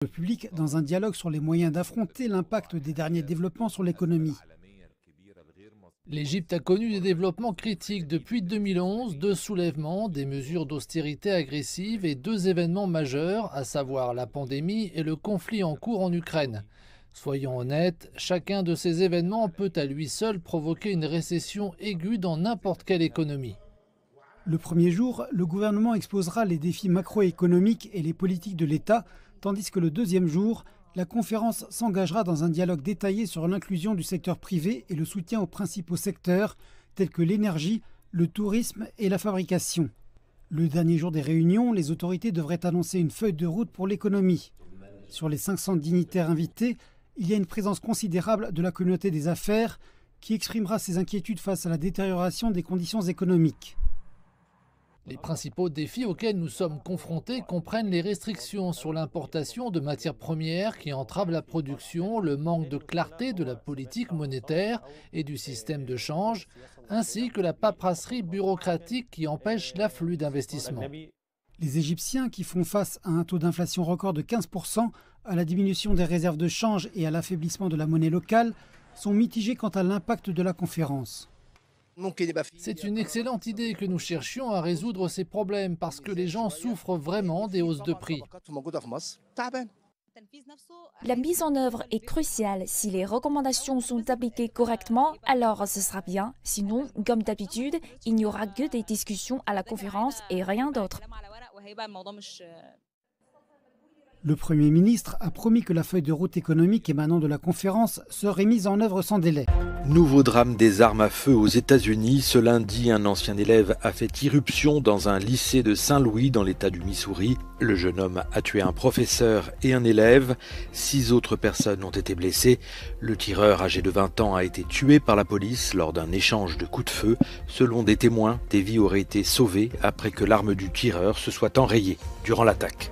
Le public dans un dialogue sur les moyens d'affronter l'impact des derniers développements sur l'économie. L'Égypte a connu des développements critiques depuis 2011, 2 soulèvements, des mesures d'austérité agressives et 2 événements majeurs, à savoir la pandémie et le conflit en cours en Ukraine. Soyons honnêtes, chacun de ces événements peut à lui seul provoquer une récession aiguë dans n'importe quelle économie. Le premier jour, le gouvernement exposera les défis macroéconomiques et les politiques de l'État, tandis que le deuxième jour, la conférence s'engagera dans un dialogue détaillé sur l'inclusion du secteur privé et le soutien aux principaux secteurs tels que l'énergie, le tourisme et la fabrication. Le dernier jour des réunions, les autorités devraient annoncer une feuille de route pour l'économie. Sur les 500 dignitaires invités, il y a une présence considérable de la communauté des affaires qui exprimera ses inquiétudes face à la détérioration des conditions économiques. Les principaux défis auxquels nous sommes confrontés comprennent les restrictions sur l'importation de matières premières qui entravent la production, le manque de clarté de la politique monétaire et du système de change, ainsi que la paperasserie bureaucratique qui empêche l'afflux d'investissements. Les Égyptiens, qui font face à un taux d'inflation record de 15%, à la diminution des réserves de change et à l'affaiblissement de la monnaie locale, sont mitigés quant à l'impact de la conférence. C'est une excellente idée que nous cherchions à résoudre ces problèmes parce que les gens souffrent vraiment des hausses de prix. La mise en œuvre est cruciale. Si les recommandations sont appliquées correctement, alors ce sera bien. Sinon, comme d'habitude, il n'y aura que des discussions à la conférence et rien d'autre. Le Premier ministre a promis que la feuille de route économique émanant de la conférence serait mise en œuvre sans délai. Nouveau drame des armes à feu aux États-Unis. Ce lundi, un ancien élève a fait irruption dans un lycée de Saint-Louis dans l'État du Missouri. Le jeune homme a tué un professeur et un élève. 6 autres personnes ont été blessées. Le tireur âgé de 20 ans a été tué par la police lors d'un échange de coups de feu. Selon des témoins, des vies auraient été sauvées après que l'arme du tireur se soit enrayée durant l'attaque.